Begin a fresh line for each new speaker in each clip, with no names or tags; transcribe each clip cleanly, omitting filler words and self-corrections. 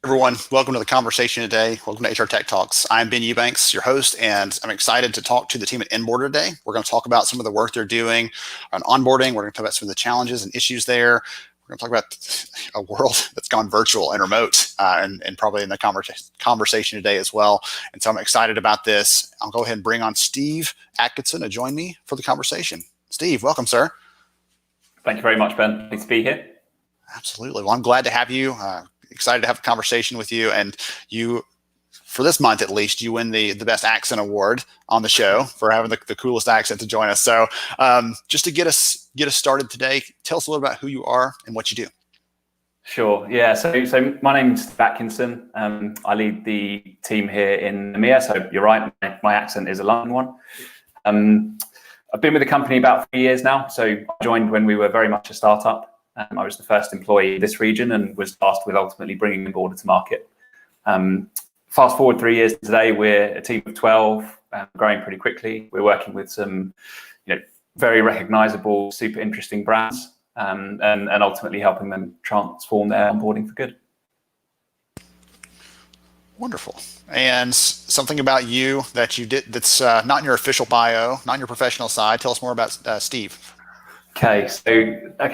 Everyone, welcome to the conversation today. Welcome to HR Tech Talks. I'm Ben Eubanks, your host, and I'm excited to talk to the team at Enboarder today. We're going to talk about some of the work they're doing on onboarding. We're going to talk about some of the challenges and issues there. We're going to talk about a world that's gone virtual and remote, and probably in the conversation today as well. And so I'm excited about this. I'll go ahead and bring on Steve Atkinson to join me for the conversation. Steve, welcome, sir.
Thank you very much, Ben. Pleased to be here.
Absolutely. Well, I'm glad to have you. Excited to have a conversation with you, and you, for this month at least, you win the best accent award on the show for having the coolest accent to join us. So just to get us started today, tell us a little about who you are and what you do.
Sure. Yeah. So my name's Atkinson. I lead the team here in EMEA. So you're right, my accent is a London one. I've been with the company about 3 years now. So I joined when we were very much a startup. I was the first employee in this region and was tasked with ultimately bringing Enboarder to market. Fast forward 3 years today, we're a team of 12, growing pretty quickly. We're working with some, very recognizable, super interesting brands, and ultimately helping them transform their onboarding for good.
Wonderful. And something about you that you did that's not in your official bio, not on your professional side. Tell us more about Steve.
Okay,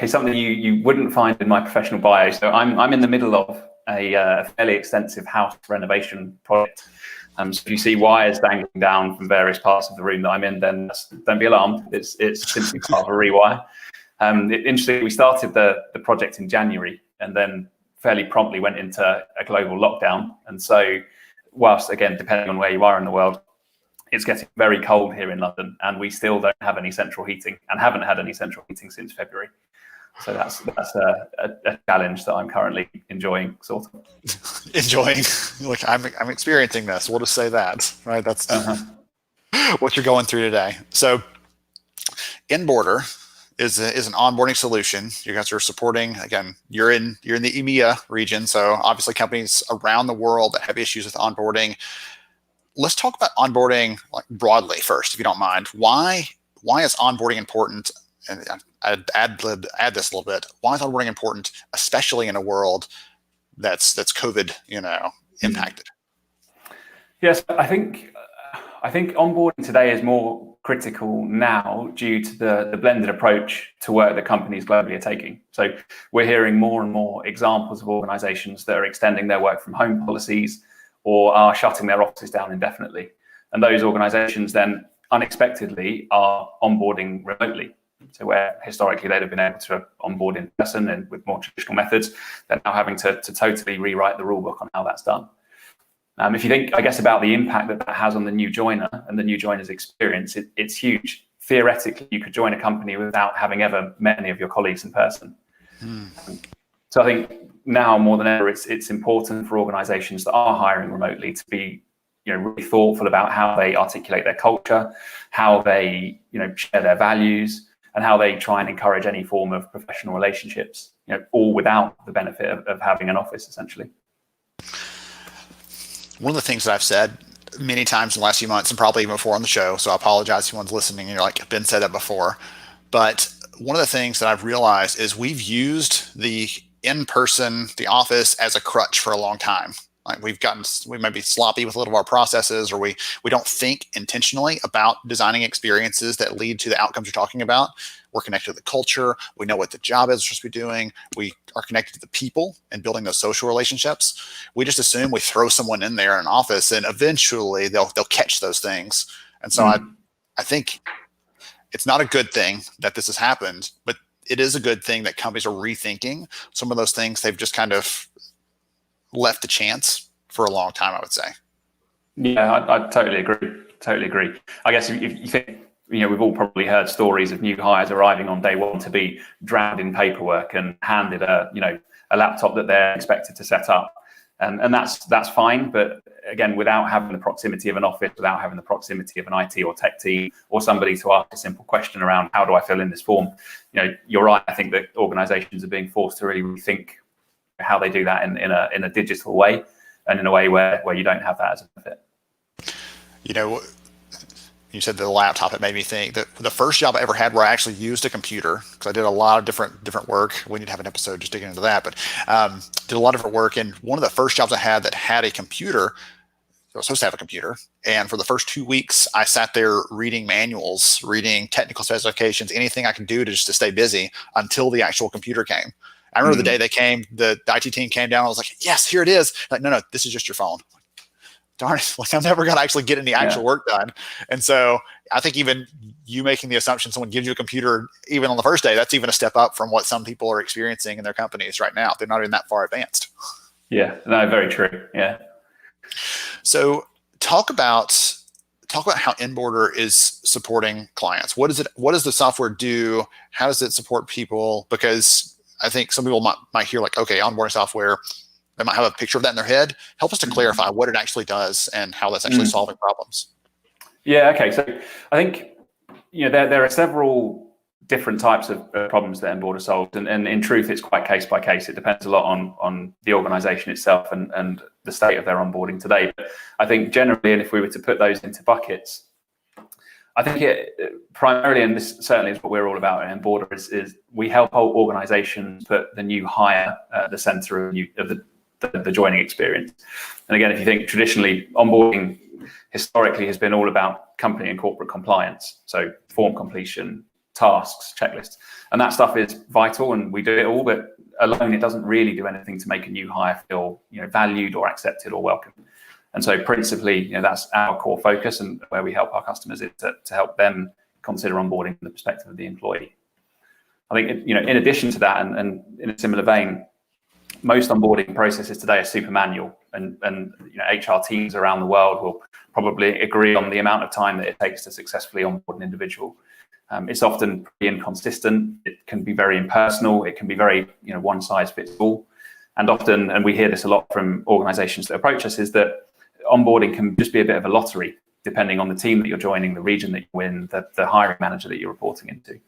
something you wouldn't find in my professional bio. So I'm in the middle of a fairly extensive house renovation project. So if you see wires dangling down from various parts of the room that I'm in, then don't be alarmed. It's simply part of a rewire. Interestingly, we started the project in January and then fairly promptly went into a global lockdown. And so, whilst again, depending on where you are in the world, it's getting very cold here in London, and we still don't have any central heating, and haven't had any central heating since February. So that's a challenge that I'm currently enjoying, sort of.
Enjoying, like I'm experiencing this. We'll just say that, right? That's what you're going through today. So, Enboarder is an onboarding solution. You guys are supporting. Again, you're in the EMEA region, so obviously companies around the world that have issues with onboarding. Let's talk about onboarding like broadly first, if you don't mind. Why is onboarding important? And I'd add this a little bit. Why is onboarding important, especially in a world that's COVID, impacted?
Yes, I think onboarding today is more critical now due to the blended approach to work that companies globally are taking. So we're hearing more and more examples of organizations that are extending their work from home policies or are shutting their offices down indefinitely. And those organizations then unexpectedly are onboarding remotely. So where historically they'd have been able to onboard in person and with more traditional methods, they're now having to totally rewrite the rule book on how that's done. If you think, I guess, about the impact that has on the new joiner and the new joiner's experience, it's huge. Theoretically, you could join a company without having ever met any of your colleagues in person. So I think now more than ever, it's important for organizations that are hiring remotely to be really thoughtful about how they articulate their culture, how they share their values, and how they try and encourage any form of professional relationships, all without the benefit of having an office, essentially.
One of the things that I've said many times in the last few months, and probably even before on the show, so I apologize if anyone's listening and you're like, Ben said that before, but one of the things that I've realized is we've used the in-person, the office as a crutch for a long time. Like we might be sloppy with a little of our processes, or we don't think intentionally about designing experiences that lead to the outcomes you're talking about. We're connected to the culture. We know what the job is we're supposed to be doing. We are connected to the people and building those social relationships. We just assume we throw someone in there in an office and eventually they'll catch those things. And so I think it's not a good thing that this has happened, but it is a good thing that companies are rethinking some of those things they've just kind of left to chance for a long time, I would say.
Yeah, I totally agree. I guess if you think, we've all probably heard stories of new hires arriving on day one to be drowned in paperwork and handed a laptop that they're expected to set up. And that's fine. But again, without having the proximity of an office, without having the proximity of an IT or tech team or somebody to ask a simple question around how do I fill in this form, you're right. I think that organizations are being forced to really rethink how they do that in a digital way and in a way where you don't have that as a benefit.
You said the laptop, it made me think that the first job I ever had where I actually used a computer, because I did a lot of different work. We need to have an episode just digging into that, but did a lot of different work. And one of the first jobs I had that had a computer, I was supposed to have a computer. And for the first 2 weeks, I sat there reading manuals, reading technical specifications, anything I could do to just to stay busy until the actual computer came. I remember the day they came, the IT team came down. I was like, yes, here it is. Like, no, this is just your phone. Darn it, like I'm never going to actually get any actual work done. And so I think even you making the assumption someone gives you a computer even on the first day, that's even a step up from what some people are experiencing in their companies right now. They're not even that far advanced.
Yeah, no, very true. Yeah.
So talk about how Enboarder is supporting clients. What does the software do? How does it support people? Because I think some people might hear like, okay, onboarding software, they might have a picture of that in their head. Help us to clarify what it actually does and how that's actually solving problems.
Yeah, okay. So I think there are several different types of problems that Enboarder solves, and in truth, it's quite case by case. It depends a lot on the organization itself and the state of their onboarding today. But I think generally, and if we were to put those into buckets, I think it primarily, and this certainly is what we're all about at Enboarder, is we help organizations put the new hire at the center of the joining experience. And again, if you think traditionally, onboarding historically has been all about company and corporate compliance, so form completion, tasks, checklists, and that stuff is vital, and we do it all, but alone it doesn't really do anything to make a new hire feel valued or accepted or welcome. And so principally, that's our core focus, and where we help our customers is to help them consider onboarding from the perspective of the employee. I think in addition to that, and in a similar vein, most onboarding processes today are super manual, and HR teams around the world will probably agree on the amount of time that it takes to successfully onboard an individual. It's often pretty inconsistent. It can be very impersonal. It can be very one size fits all. And often, and we hear this a lot from organizations that approach us, is that onboarding can just be a bit of a lottery, depending on the team that you're joining, the region that you're in, the hiring manager that you're reporting into.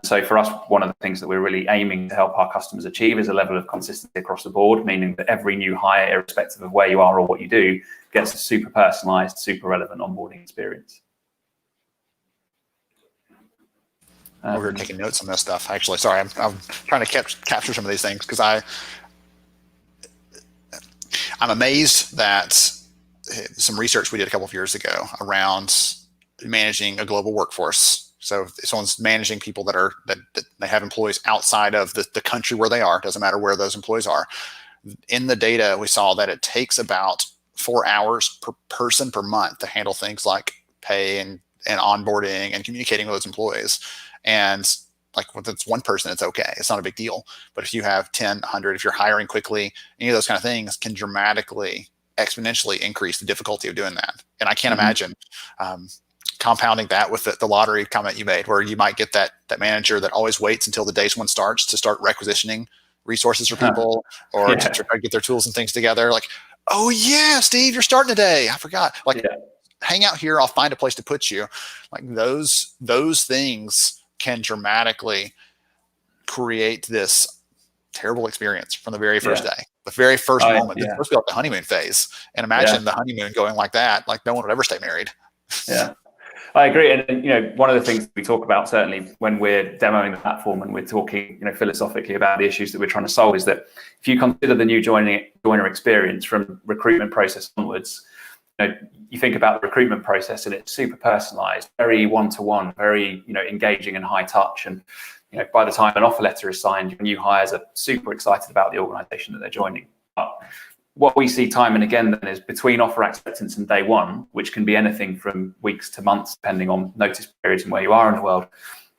So for us, one of the things that we're really aiming to help our customers achieve is a level of consistency across the board, meaning that every new hire, irrespective of where you are or what you do, gets a super personalized, super relevant onboarding experience.
We're taking notes on this stuff. Actually, sorry, I'm trying to capture some of these things because I'm amazed that some research we did a couple of years ago around managing a global workforce. So if someone's managing people that they have employees outside of the country where they are, doesn't matter where those employees are. In the data, we saw that it takes about 4 hours per person per month to handle things like pay and onboarding and communicating with those employees. And like when it's one person, it's okay. It's not a big deal. But if you have 10, 100, if you're hiring quickly, any of those kind of things can dramatically, exponentially increase the difficulty of doing that. And I can't imagine compounding that with the lottery comment you made, where you might get that manager that always waits until the day someone starts to start requisitioning resources for people or to try to get their tools and things together. Like, oh yeah, Steve, you're starting today. I forgot. Like, hang out here. I'll find a place to put you. Like those things can dramatically create this terrible experience from the very first day, the very first moment. It's supposed to be like the honeymoon phase. And imagine the honeymoon going like that. Like no one would ever stay married.
Yeah. I agree, and one of the things we talk about certainly when we're demoing the platform and we're talking, philosophically about the issues that we're trying to solve is that if you consider the new joiner experience from recruitment process onwards, you think about the recruitment process and it's super personalized, very one-to-one, very engaging and high touch, and by the time an offer letter is signed, your new hires are super excited about the organization that they're joining. But what we see time and again then is between offer acceptance and day one, which can be anything from weeks to months, depending on notice periods and where you are in the world,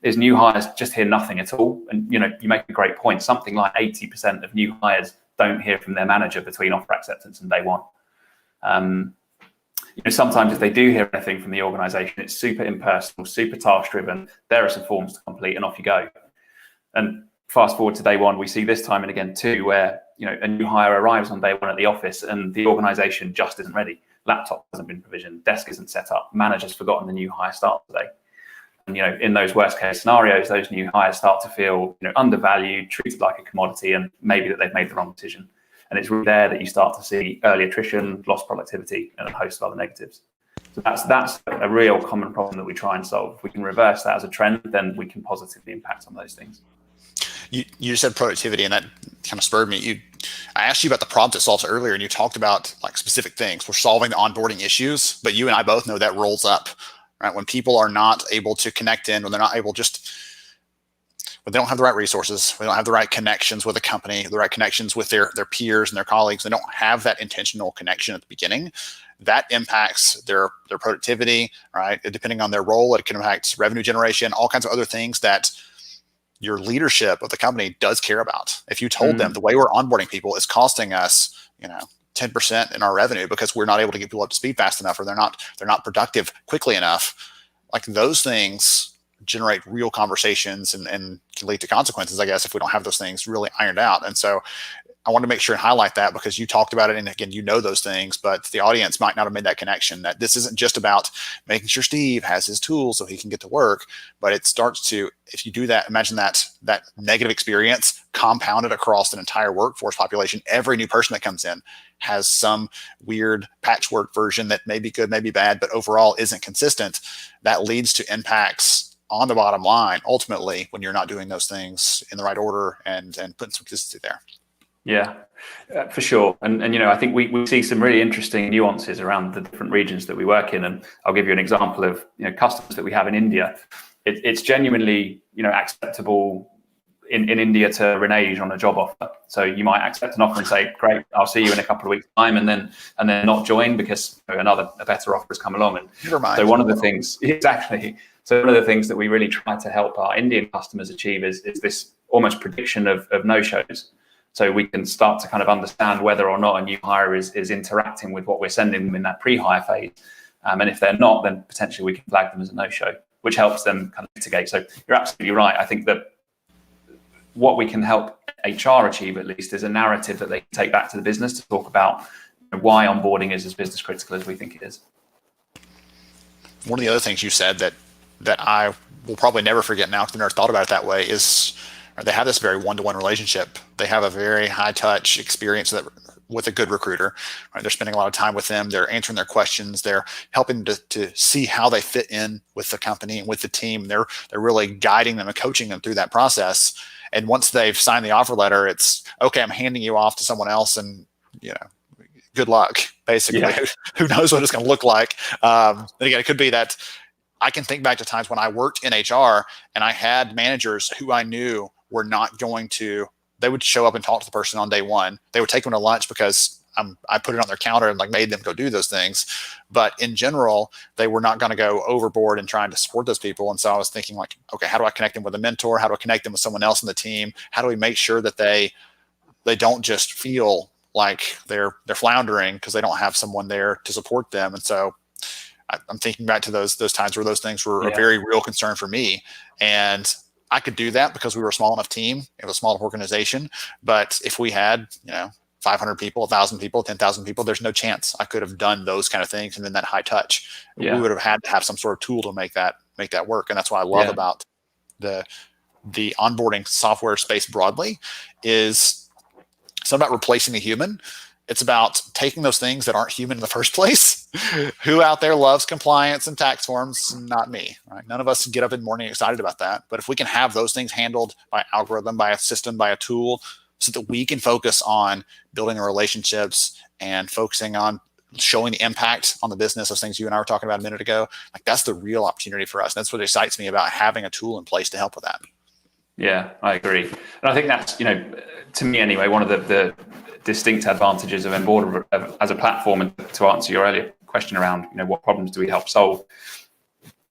is new hires just hear nothing at all. And you make a great point. Something like 80% of new hires don't hear from their manager between offer acceptance and day one. Sometimes if they do hear anything from the organization, it's super impersonal, super task driven. There are some forms to complete and off you go. And fast forward to day one, we see this time and again too, where a new hire arrives on day one at the office and the organization just isn't ready. Laptop hasn't been provisioned, desk isn't set up, manager's forgotten the new hire start today. And in those worst case scenarios, those new hires start to feel undervalued, treated like a commodity, and maybe that they've made the wrong decision. And it's really there that you start to see early attrition, lost productivity, and a host of other negatives. So that's a real common problem that we try and solve. If we can reverse that as a trend, then we can positively impact on those things.
You said productivity, and that kind of spurred me. I asked you about the problems it solves earlier, and you talked about like specific things. We're solving the onboarding issues, but you and I both know that rolls up, right? When people are not able to connect in, when they're not able when they don't have the right resources, they don't have the right connections with the company, the right connections with their peers and their colleagues, they don't have that intentional connection at the beginning. That impacts their productivity, right? Depending on their role, it can impact revenue generation, all kinds of other things that your leadership of the company does care about. If you told them the way we're onboarding people is costing us, 10% in our revenue because we're not able to get people up to speed fast enough, or they're not productive quickly enough, like those things generate real conversations and can lead to consequences, I guess, if we don't have those things really ironed out. And so I want to make sure and highlight that because you talked about it, and again, those things, but the audience might not have made that connection, that this isn't just about making sure Steve has his tools so he can get to work, but it starts to, if you do that, imagine that negative experience compounded across an entire workforce population. Every new person that comes in has some weird patchwork version that may be good, may be bad, but overall isn't consistent. That leads to impacts on the bottom line, ultimately, when you're not doing those things in the right order and putting some consistency there.
Yeah, for sure. And I think we see some really interesting nuances around the different regions that we work in. And I'll give you an example of customers that we have in India. It's genuinely acceptable in India to renege on a job offer. So you might accept an offer and say, "Great, I'll see you in a couple of weeks' time," and then not join because a better offer has come along. And
never mind.
So one of the things So one of the things that we really try to help our Indian customers achieve is this almost prediction of no-shows. So we can start to kind of understand whether or not a new hire is interacting with what we're sending them in that pre-hire phase. And if they're not, then potentially we can flag them as a no-show, which helps them kind of mitigate. So you're absolutely right. I think that what we can help HR achieve, at least, is a narrative that they can take back to the business to talk about why onboarding is as business critical as we think it is.
One of the other things you said that I will probably never forget now because I've never thought about it that way is they have this very one-to-one relationship. They have a very high-touch experience with a good recruiter. Right? They're spending a lot of time with them. They're answering their questions. They're helping to see how they fit in with the company and with the team. They're really guiding them and coaching them through that process. And once they've signed the offer letter, it's, okay, I'm handing you off to someone else, and good luck, basically. Yeah. Who knows what it's going to look like? And again, it could be that I can think back to times when I worked in HR and I had managers who I knew were not going to, they would show up and talk to the person on day one. They would take them to lunch because I put it on their counter and made them go do those things. But in general, they were not going to go overboard in trying to support those people. And so I was thinking okay, how do I connect them with a mentor? How do I connect them with someone else on the team? How do we make sure that they don't just feel like they're floundering because they don't have someone there to support them? And so I'm thinking back to those times where those things were a very real concern for me. And I could do that because we were a small enough team, it was a small enough organization. But if we had, 500 people, 1,000 people, 10,000 people, there's no chance I could have done those kind of things. And then that high touch, we would have had to have some sort of tool to make that work. And that's what I love about the onboarding software space broadly is it's not about replacing the human. It's about taking those things that aren't human in the first place. Who out there loves compliance and tax forms? Not me. Right? None of us get up in the morning excited about that. But if we can have those things handled by algorithm, by a system, by a tool, so that we can focus on building our relationships and focusing on showing the impact on the business, those things you and I were talking about a minute ago, that's the real opportunity for us. And that's what excites me about having a tool in place to help with that. Yeah,
I agree. And I think that's, to me anyway, one of the distinct advantages of Enboarder as a platform. And to answer your earlier question around, what problems do we help solve?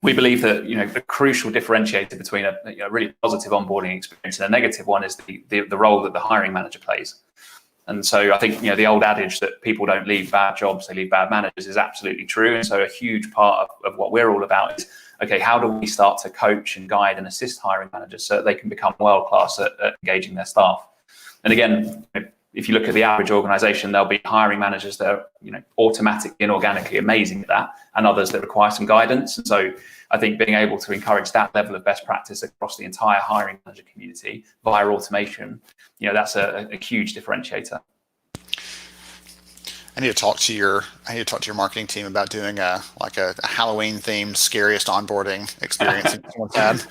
We believe that, the crucial differentiator between a really positive onboarding experience and a negative one is the role that the hiring manager plays. And so I think, the old adage that people don't leave bad jobs, they leave bad managers is absolutely true. And so a huge part of what we're all about is, okay, how do we start to coach and guide and assist hiring managers so that they can become world-class at engaging their staff? And again, if you look at the average organization, there'll be hiring managers that are, automatically and organically amazing at that, and others that require some guidance. And so I think being able to encourage that level of best practice across the entire hiring manager community via automation, that's a huge differentiator.
I need to talk to your marketing team about doing a Halloween themed scariest onboarding experience someone's had.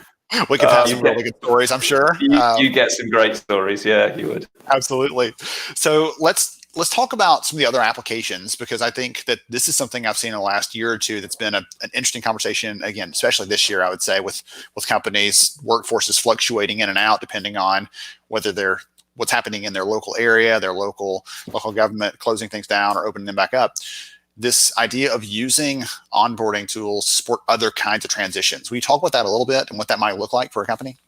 We could have some really good stories, I'm sure.
You get some great stories. Yeah, you would.
Absolutely. So let's talk about some of the other applications, because I think that this is something I've seen in the last year or two that's been an interesting conversation, again, especially this year, I would say, with companies, workforces fluctuating in and out depending on whether they're what's happening in their local area, their local government closing things down or opening them back up. This idea of using onboarding tools to support other kinds of transitions. Will you talk about that a little bit and what that might look like for a company?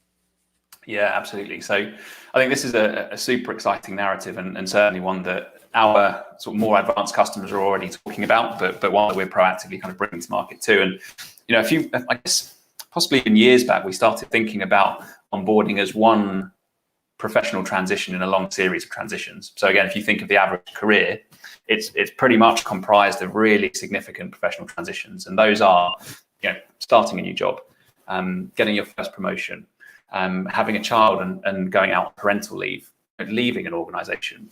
Yeah, absolutely. So I think this is a super exciting narrative, and certainly one that our sort of more advanced customers are already talking about, but one that we're proactively kind of bringing to market too. And, I guess possibly in years back, we started thinking about onboarding as one professional transition in a long series of transitions. So again, if you think of the average career, it's pretty much comprised of really significant professional transitions. And those are, starting a new job, getting your first promotion, having a child and going out on parental leave, leaving an organization,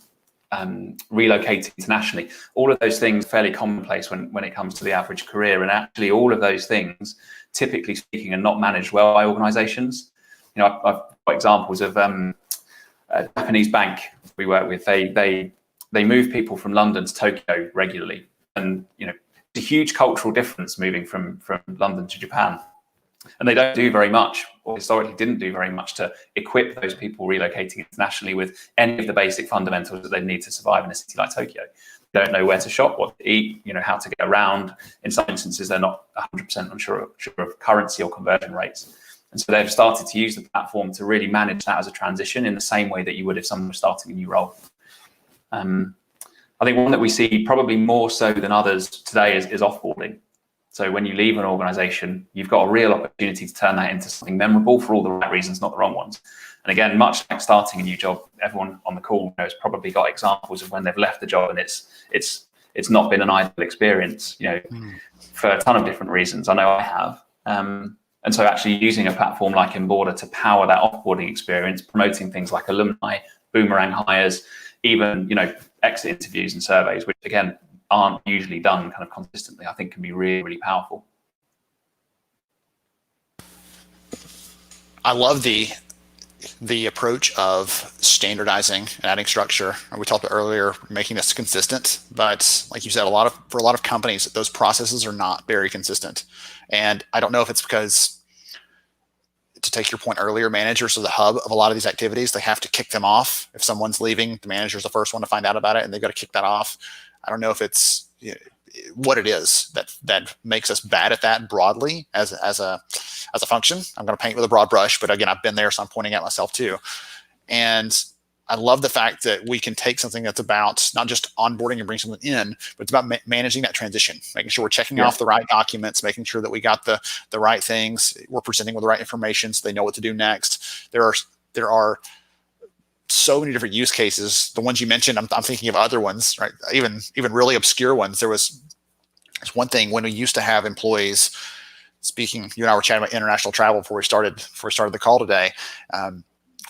relocating internationally. All of those things are fairly commonplace when it comes to the average career. And actually all of those things, typically speaking, are not managed well by organizations. I've got examples of a Japanese bank we work with. They move people from London to Tokyo regularly. And, it's a huge cultural difference moving from London to Japan. And they don't do very much, or historically didn't do very much, to equip those people relocating internationally with any of the basic fundamentals that they need to survive in a city like Tokyo. They don't know where to shop, what to eat, how to get around. In some instances, they're not 100% unsure of currency or conversion rates. And so they've started to use the platform to really manage that as a transition in the same way that you would if someone was starting a new role. I think one that we see probably more so than others today is offboarding. So when you leave an organization, you've got a real opportunity to turn that into something memorable for all the right reasons, not the wrong ones. And again, much like starting a new job, everyone on the call has probably got examples of when they've left the job and it's not been an ideal experience, for a ton of different reasons. I know I have. And so actually using a platform like Enboarder to power that offboarding experience, promoting things like alumni, boomerang hires, even, exit interviews and surveys, which again, aren't usually done kind of consistently, I think can be really, really powerful.
I love the approach of standardizing and adding structure. We talked about earlier, making this consistent, but like you said, for a lot of companies, those processes are not very consistent. And I don't know if it's because, to take your point earlier, managers are the hub of a lot of these activities. They have to kick them off. If someone's leaving, the manager's the first one to find out about it, and they've got to kick that off. I don't know if it's what it is that makes us bad at that broadly as a function. I'm going to paint with a broad brush, but again, I've been there, so I'm pointing at myself too. And I love the fact that we can take something that's about not just onboarding and bring someone in, but it's about managing that transition, making sure we're checking off the right documents, making sure that we got the right things, we're presenting with the right information so they know what to do next. There are so many different use cases. The ones you mentioned, I'm thinking of other ones, right? Even really obscure ones. There's one thing when we used to have employees. Speaking, you and I were chatting about international travel before we started the call today.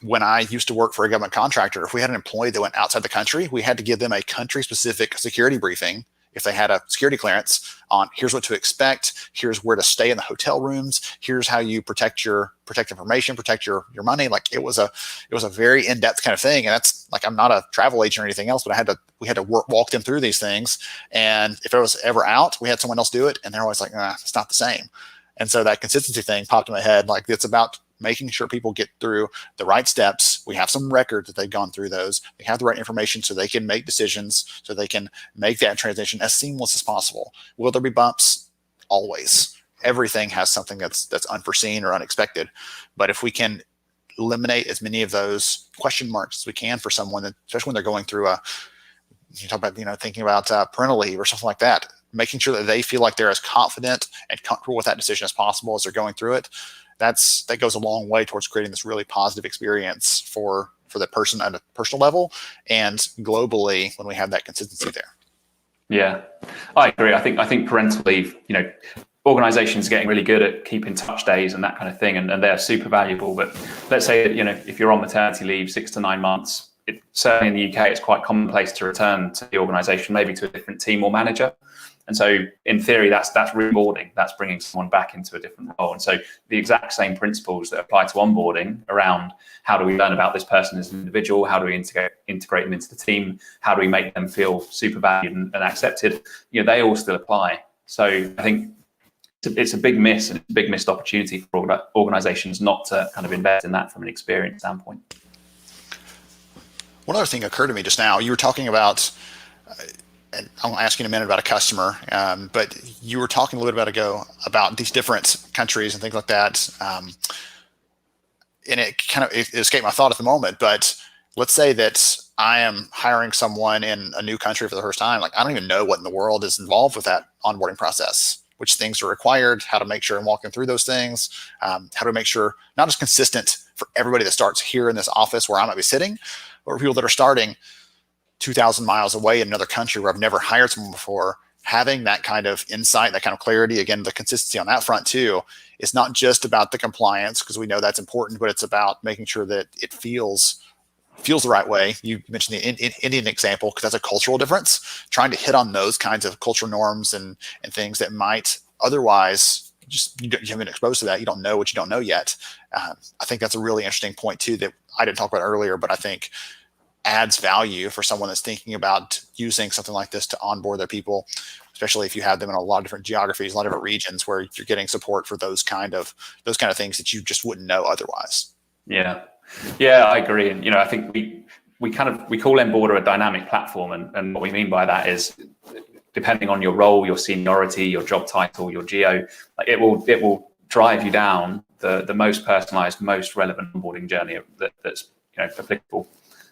When I used to work for a government contractor, if we had an employee that went outside the country, we had to give them a country-specific security briefing if they had a security clearance on here's what to expect, here's where to stay in the hotel rooms, here's how you protect information, protect your money. Like it was a very in-depth kind of thing. And that's like, I'm not a travel agent or anything else, but we had to walk them through these things. And if it was ever out, we had someone else do it. And they're always like, it's not the same. And so that consistency thing popped in my head. Like it's about making sure people get through the right steps. We have some record that they've gone through those. They have the right information so they can make decisions, so they can make that transition as seamless as possible. Will there be bumps? Always. Everything has something that's unforeseen or unexpected. But if we can eliminate as many of those question marks as we can for someone, especially when they're going through you talk about, thinking about parental leave or something like that, making sure that they feel like they're as confident and comfortable with that decision as possible as they're going through it. That goes a long way towards creating this really positive experience for the person at a personal level and globally when we have that consistency there.
Yeah, I agree. I think parental leave, organizations are getting really good at keeping touch days and that kind of thing, and they're super valuable. But let's say that, if you're on maternity leave 6 to 9 months, certainly in the UK, it's quite commonplace to return to the organisation, maybe to a different team or manager. And so in theory, that's reboarding, that's bringing someone back into a different role. And so the exact same principles that apply to onboarding around how do we learn about this person as an individual, how do we integrate them into the team, how do we make them feel super valued and accepted, they all still apply. So I think it's a big miss, and it's a big missed opportunity for organizations not to kind of invest in that from an experience standpoint.
One other thing occurred to me just now. You were talking about, and I'll ask you in a minute about a customer, but you were talking a little bit ago about these different countries and things like that. And it escaped my thought at the moment, but let's say that I am hiring someone in a new country for the first time. Like, I don't even know what in the world is involved with that onboarding process, which things are required, how to make sure I'm walking through those things, how to make sure not just consistent for everybody that starts here in this office where I might be sitting, but for people that are starting 2,000 miles away in another country where I've never hired someone before. Having that kind of insight, that kind of clarity, again, the consistency on that front too, is not just about the compliance, because we know that's important, but it's about making sure that it feels the right way. You mentioned the Indian example, because that's a cultural difference. Trying to hit on those kinds of cultural norms and things that might otherwise just, you haven't been exposed to that. You don't know what you don't know yet. I think that's a really interesting point too that I didn't talk about earlier, but I think adds value for someone that's thinking about using something like this to onboard their people, especially if you have them in a lot of different geographies, a lot of different regions where you're getting support for those kind of things that you just wouldn't know otherwise.
Yeah, I agree. And I think we call Enboarder a dynamic platform, and what we mean by that is, depending on your role, your seniority, your job title, your geo, it will drive you down the most personalized, most relevant onboarding journey that's applicable.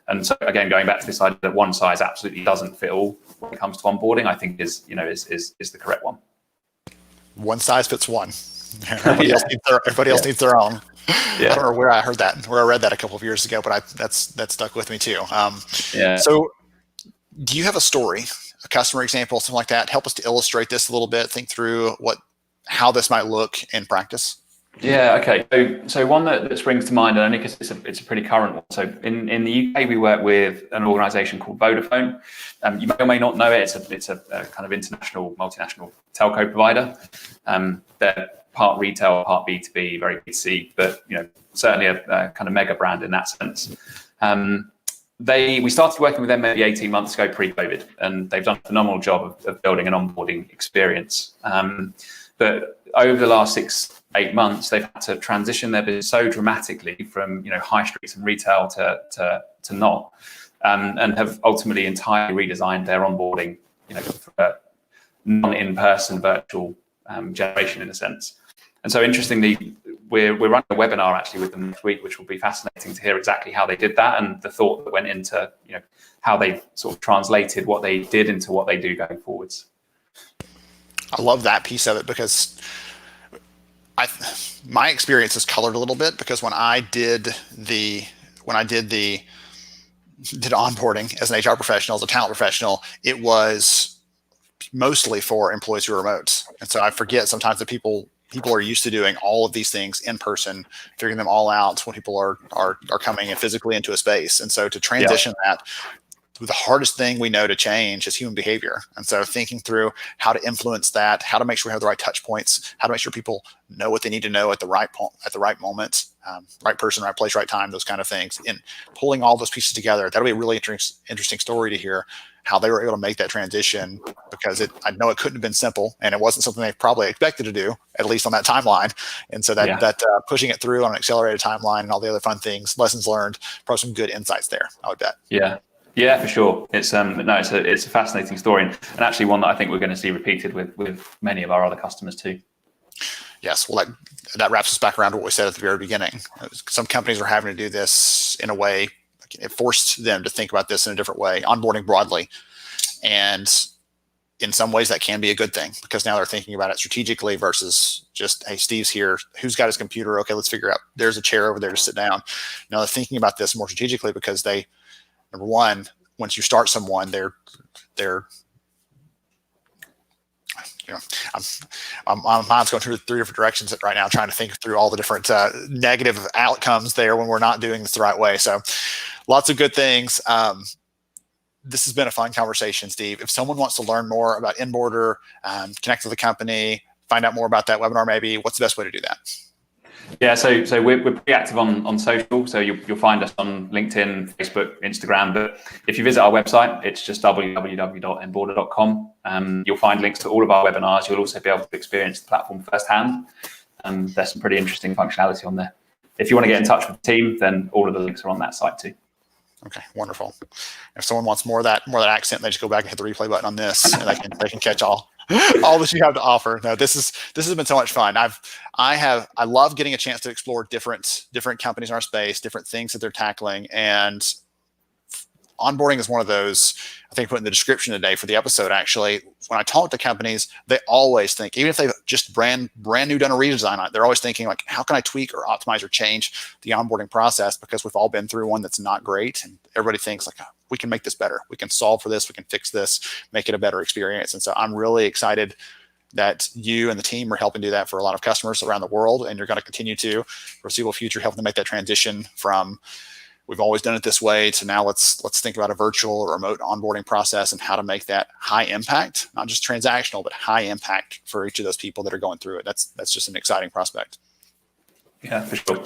And so again, going back to this idea that one size absolutely doesn't fit all when it comes to onboarding, I think is the correct one.
One size fits one. Everybody else needs their own. Yeah. I don't know where I heard that, where I read that a couple of years ago, but that's stuck with me too. So do you have a story, a customer example, something like that? Help us to illustrate this a little bit, think through how this might look in practice.
Yeah, okay. So one that springs to mind, and only because it's a pretty current one. So in the UK, we work with an organisation called Vodafone. You may or may not know it. It's a kind of international, multinational telco provider. They're part retail, part B2B, very B2C, but certainly a kind of mega brand in that sense. We started working with them maybe 18 months ago, pre-COVID, and they've done a phenomenal job of building an onboarding experience. But over the last 6-8 months, they've had to transition their business so dramatically from high streets and retail to not, and have ultimately entirely redesigned their onboarding, for a non-in-person virtual generation in a sense. And so interestingly, we're running a webinar actually with them next week, which will be fascinating to hear exactly how they did that and the thought that went into how they sort of translated what they did into what they do going forwards.
I love that piece of it, because my experience is colored a little bit, because when I did onboarding as an HR professional, as a talent professional, it was mostly for employees who are remote. And so I forget sometimes that people are used to doing all of these things in person, figuring them all out when people are coming in physically into a space. And so to transition that, the hardest thing we know to change is human behavior. And so thinking through how to influence that, how to make sure we have the right touch points, how to make sure people know what they need to know at the right moment, right person, right place, right time, those kind of things. And pulling all those pieces together, that'll be a really interesting story to hear how they were able to make that transition, because I know it couldn't have been simple, and it wasn't something they probably expected to do, at least on that timeline. And so that pushing it through on an accelerated timeline and all the other fun things, lessons learned, probably some good insights there, I would bet.
Yeah, for sure. It's a fascinating story, and actually one that I think we're going to see repeated with many of our other customers too.
Yes, well, that wraps us back around to what we said at the very beginning. Some companies are having to do this in a way, it forced them to think about this in a different way, onboarding broadly. And in some ways that can be a good thing, because now they're thinking about it strategically versus just, hey, Steve's here, who's got his computer? Okay, let's figure out, there's a chair over there to sit down. Now they're thinking about this more strategically, because they, number one, once you start someone, they're my mind's going through 3 different directions right now, trying to think through all the different negative outcomes there when we're not doing this the right way. So lots of good things. This has been a fun conversation, Steve. If someone wants to learn more about Enboarder, connect with the company, find out more about that webinar, maybe, what's the best way to do that?
Yeah, so we're pretty active on social. So you'll find us on LinkedIn, Facebook, Instagram. But if you visit our website, it's just www.enboarder.com. You'll find links to all of our webinars. You'll also be able to experience the platform firsthand. There's some pretty interesting functionality on there. If you want to get in touch with the team, then all of the links are on that site too.
Okay, wonderful. If someone wants more of that accent, they just go back and hit the replay button on this, and they can catch all that you have to offer. No, this has been so much fun. I love getting a chance to explore different companies in our space, different things that they're tackling, and onboarding is one of those. I think put in the description today for the episode. Actually, when I talk to companies, they always think, even if they've just brand new done a redesign on it, they're always thinking like, how can I tweak or optimize or change the onboarding process? Because we've all been through one that's not great, and everybody thinks like, we can make this better. We can solve for this. We can fix this, make it a better experience. And so I'm really excited that you and the team are helping do that for a lot of customers around the world, and you're going to continue to foreseeable future helping them make that transition from we've always done it this way to now let's think about a virtual or remote onboarding process and how to make that high impact, not just transactional, but high impact for each of those people that are going through it. That's just an exciting prospect.
Yeah, for sure.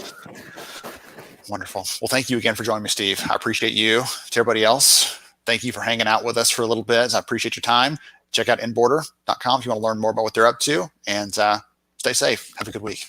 Wonderful. Well, thank you again for joining me, Steve. I appreciate you. To everybody else, thank you for hanging out with us for a little bit. I appreciate your time. Check out enboarder.com if you want to learn more about what they're up to, and stay safe. Have a good week.